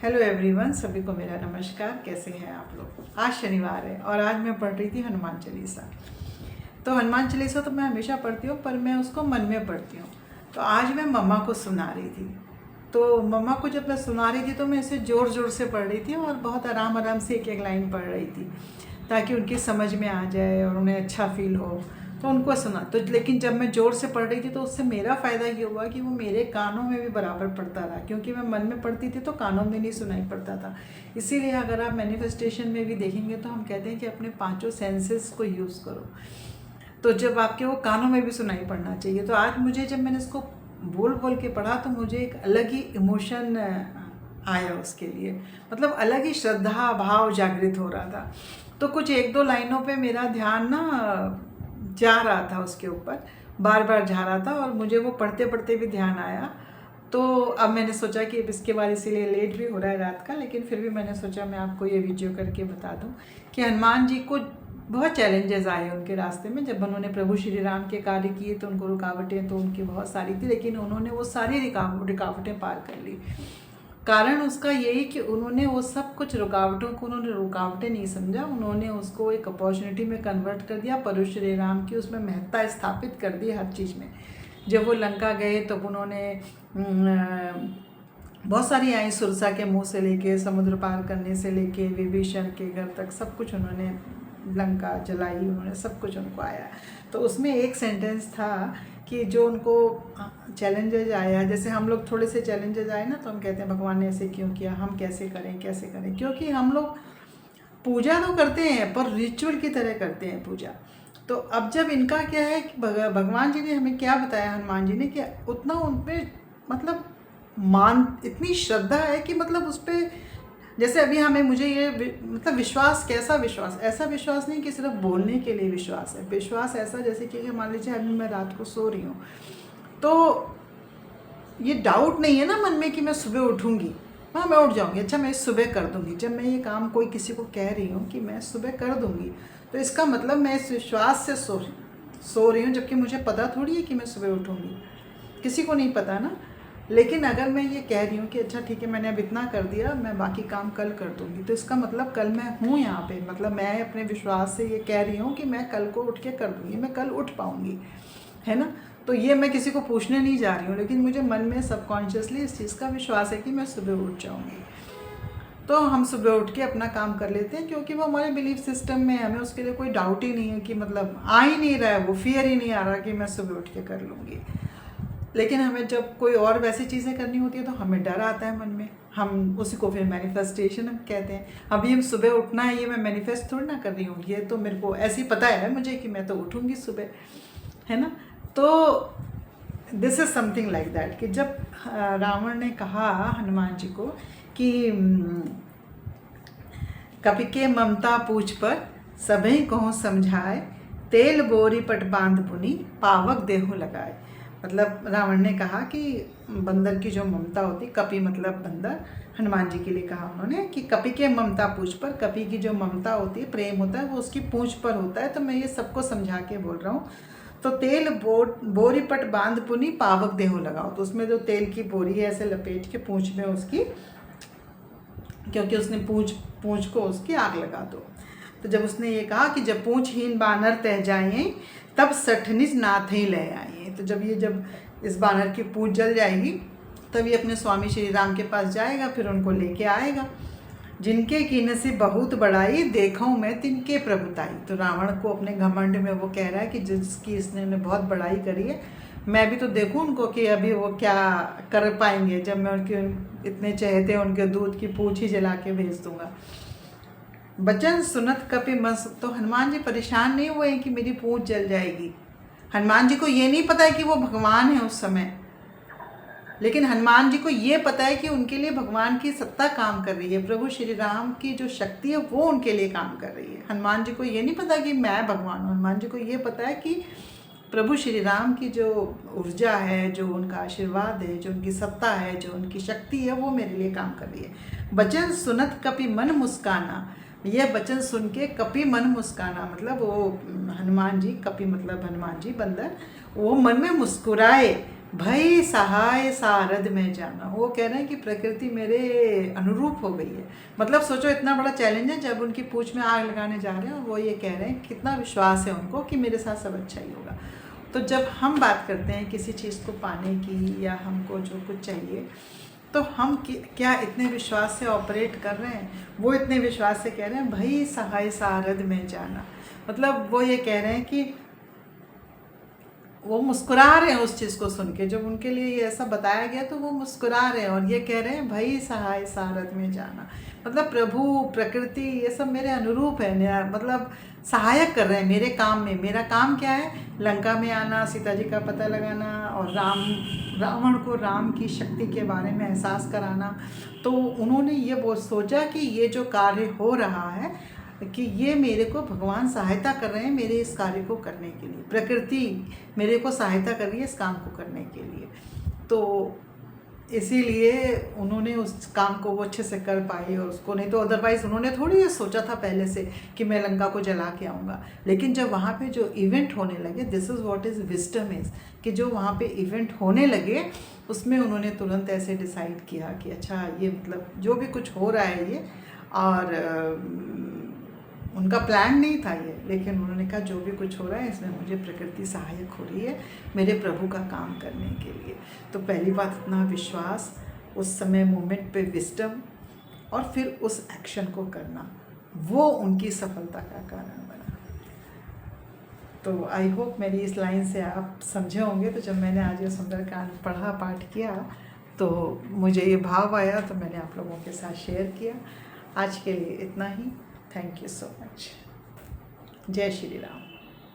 Hello everyone, सभी को मेरा नमस्कार। कैसे हैं आप लोग? आज शनिवार है और आज मैं पढ़ रही थी हनुमान चालीसा। तो हनुमान चालीसा तो मैं हमेशा पढ़ती हूँ, पर मैं उसको मन में पढ़ती हूँ। तो आज मैं मम्मा को सुना रही थी। तो मम्मा को जब मैं सुना रही थी तो मैं इसे ज़ोर ज़ोर से पढ़ रही थी और बहुत आराम आराम से एक एक लाइन पढ़ रही थी, ताकि उनकी समझ में आ जाए और उन्हें अच्छा फील हो। तो उनको सुना तो, लेकिन जब मैं ज़ोर से पढ़ रही थी तो उससे मेरा फ़ायदा ये हुआ कि वो मेरे कानों में भी बराबर पड़ता रहा, क्योंकि मैं मन में पढ़ती थी तो कानों में नहीं सुनाई पड़ता था। इसीलिए अगर आप मैनिफेस्टेशन में भी देखेंगे तो हम कहते हैं कि अपने पांचों सेंसेस को यूज़ करो, तो जब आपके वो कानों में भी सुनाई पड़ना चाहिए। तो आज मुझे, जब मैंने इसको बोल बोल के पढ़ा, तो मुझे एक अलग ही इमोशन आया उसके लिए, मतलब अलग ही श्रद्धा भाव जागृत हो रहा था। तो कुछ एक दो लाइनों पे मेरा ध्यान ना जा रहा था, उसके ऊपर बार बार जा रहा था, और मुझे वो पढ़ते पढ़ते भी ध्यान आया। तो अब मैंने सोचा कि अब इसके बाद, इसीलिए लेट भी हो रहा है रात का, लेकिन फिर भी मैंने सोचा मैं आपको ये वीडियो करके बता दूं कि हनुमान जी को बहुत चैलेंजेस आए उनके रास्ते में। जब उन्होंने प्रभु श्री राम के कार्य किए तो उनको रुकावटें तो उनकी बहुत सारी थी, लेकिन उन्होंने वो सारी रुकावटें पार कर ली। कारण उसका यही कि उन्होंने वो सब कुछ रुकावटों को उन्होंने रुकावटें नहीं समझा, उन्होंने उसको एक अपॉर्चुनिटी में कन्वर्ट कर दिया। प्रभु श्री राम की उसमें महत्ता स्थापित कर दी हर चीज़ में। जब वो लंका गए तो उन्होंने बहुत सारी आई, सुरसा के मुंह से लेके समुद्र पार करने से लेके विभीषण के घर तक सब कुछ उन्होंने, लंका जलाई उन्होंने, सब कुछ उनको आया। तो उसमें एक सेंटेंस था कि जो उनको चैलेंजेज आया, जैसे हम लोग थोड़े से चैलेंजेज आए ना तो हम कहते हैं भगवान ने ऐसे क्यों किया, हम कैसे करें कैसे करें, क्योंकि हम लोग पूजा तो करते हैं पर रिचुअल की तरह करते हैं पूजा। तो अब जब इनका क्या है कि भगवान जी ने हमें क्या बताया, हनुमान जी ने, कि उतना उन पर मतलब इतनी श्रद्धा है कि मतलब उस पर, जैसे अभी हमें, मुझे ये मतलब विश्वास, कैसा विश्वास, ऐसा विश्वास नहीं कि सिर्फ बोलने के लिए विश्वास है। विश्वास ऐसा जैसे कि मान लीजिए अभी मैं रात को सो रही हूँ तो ये डाउट नहीं है ना मन में कि मैं सुबह उठूँगी, हाँ मैं उठ जाऊँगी, अच्छा मैं सुबह कर दूँगी। जब मैं ये काम कोई किसी को कह रही हूँ कि मैं सुबह कर दूँगी, तो इसका मतलब मैं इस विश्वास से सो रही हूँ, जबकि मुझे पता थोड़ी है कि मैं सुबह उठूँगी, किसी को नहीं पता ना। लेकिन अगर मैं ये कह रही हूँ कि अच्छा ठीक है मैंने अब इतना कर दिया, मैं बाकी काम कल कर दूँगी, तो इसका मतलब कल मैं हूँ यहाँ पे, मतलब मैं अपने विश्वास से ये कह रही हूँ कि मैं कल को उठ के कर दूँगी, मैं कल उठ पाऊँगी, है ना। तो ये मैं किसी को पूछने नहीं जा रही हूँ, लेकिन मुझे मन में सबकॉन्शियसली इस चीज़ का विश्वास है कि मैं सुबह उठ जाऊँगी। तो हम सुबह उठ के अपना काम कर लेते हैं, क्योंकि वो हमारे बिलीफ सिस्टम में, हमें उसके लिए कोई डाउट ही नहीं है, कि मतलब आ ही नहीं रहा है, वो फियर ही नहीं आ रहा कि मैं सुबह उठ के कर लूँगी। लेकिन हमें जब कोई और वैसी चीज़ें करनी होती है तो हमें डर आता है मन में, हम उसी को फिर मैनिफेस्टेशन हम कहते हैं। अभी हम सुबह उठना है, ये मैं मैनिफेस्ट थोड़ी ना कर रही हूँ, ये तो मेरे को ऐसे ही पता है मुझे कि मैं तो उठूँगी सुबह, है ना। तो this is something like that, कि जब रावण ने कहा हनुमान जी को कि कपि के ममता पूछ पर सभी को समझाए, तेल बोरी पट बांध पुनी पावक देहु लगाए। मतलब रावण ने कहा कि बंदर की जो ममता होती, कपि मतलब बंदर, हनुमान जी के लिए कहा उन्होंने कि कपि के ममता पूछ पर, कपि की जो ममता होती है, प्रेम होता है, वो उसकी पूंछ पर होता है। तो मैं ये सबको समझा के बोल रहा हूँ। तो तेल बोरी पट बांध पुनी पावक देहु लगाओ, तो उसमें जो तेल की बोरी है ऐसे लपेट के पूंछ में उसकी, क्योंकि उसने पूंछ को उसकी आग लगा दो। तो जब उसने ये कहा कि जब पूंछहीन बानर तह जाएं तब सठनिज नाथ ही ले आए, तो जब इस बानर की पूंछ जल जाएगी तब ये अपने स्वामी श्री राम के पास जाएगा, फिर उनको लेके आएगा। जिनके कीन से बहुत बड़ाई देखूं मैं तिनके प्रभुताई। तो रावण को अपने घमंड में वो कह रहा है कि जिसकी इसने बहुत बड़ाई करी है, मैं भी तो देखूं उनको कि अभी वो क्या कर पाएंगे, जब मैं उनके इतने चहेते उनके दूध की पूंछ ही जला के भेज दूंगा। बचन सुनत कपि मस। तो हनुमान जी परेशान नहीं हुए कि मेरी पूंछ जल जाएगी। हनुमान जी को ये नहीं पता है कि वो भगवान है उस समय, लेकिन हनुमान जी को ये पता है कि उनके लिए भगवान की सत्ता काम कर रही है, प्रभु श्री राम की जो शक्ति है वो उनके लिए काम कर रही है। हनुमान जी को ये नहीं पता कि मैं भगवान हूँ, हनुमान जी को ये पता है कि प्रभु श्री राम की जो ऊर्जा है, जो उनका आशीर्वाद है, जो उनकी सत्ता है, जो उनकी शक्ति है, वो मेरे लिए काम कर रही है। बचन सुनत कपि मन मुस्काना, यह वचन सुन के कपि मन मुस्काना, मतलब वो हनुमान जी, कपि मतलब हनुमान जी बंदर, वो मन में मुस्कुराए। भई सहाय सारद में जाना। वो कह रहे हैं कि प्रकृति मेरे अनुरूप हो गई है। मतलब सोचो इतना बड़ा चैलेंज है, जब उनकी पूंछ में आग लगाने जा रहे हैं और वो ये कह रहे हैं कितना विश्वास है उनको कि मेरे साथ सब अच्छा ही होगा। तो जब हम बात करते हैं किसी चीज़ को पाने की या हमको जो कुछ चाहिए, तो हम क्या इतने विश्वास से ऑपरेट कर रहे हैं? वो इतने विश्वास से कह रहे हैं भई सहाय सारद में जाना। मतलब वो ये कह रहे हैं कि वो मुस्कुरा रहे हैं उस चीज़ को सुन के, जब उनके लिए ये ऐसा बताया गया तो वो मुस्कुरा रहे हैं और ये कह रहे हैं भई सहाय सारद में जाना। मतलब प्रभु प्रकृति ये सब मेरे अनुरूप है, मतलब सहायक कर रहे हैं मेरे काम में। मेरा काम क्या है? लंका में आना, सीता जी का पता लगाना और रावण को राम की शक्ति के बारे में एहसास कराना। तो उन्होंने ये सोचा कि ये जो कार्य हो रहा है कि ये मेरे को भगवान सहायता कर रहे हैं मेरे इस कार्य को करने के लिए, प्रकृति मेरे को सहायता कर रही है इस काम को करने के लिए। तो इसीलिए उन्होंने उस काम को वो अच्छे से कर पाए और उसको, नहीं तो अदरवाइज़ उन्होंने थोड़ी ये सोचा था पहले से कि मैं लंका को जला के आऊँगा। लेकिन जब वहाँ पे जो इवेंट होने लगे, this is what is wisdom is, कि जो वहाँ पे इवेंट होने लगे उसमें उन्होंने तुरंत ऐसे डिसाइड किया कि अच्छा ये मतलब जो भी कुछ हो रहा है ये, और उनका प्लान नहीं था ये, लेकिन उन्होंने कहा जो भी कुछ हो रहा है इसमें मुझे प्रकृति सहायक हो रही है मेरे प्रभु का काम करने के लिए। तो पहली बात इतना विश्वास, उस समय मोमेंट पे विजडम, और फिर उस एक्शन को करना, वो उनकी सफलता का कारण बना। तो आई होप मेरी इस लाइन से आप समझे होंगे। तो जब मैंने आज ये सुंदरकांड पढ़ा, पाठ किया, तो मुझे ये भाव आया, तो मैंने आप लोगों के साथ शेयर किया। आज के लिए इतना ही। Thank you so much. जय श्री राम।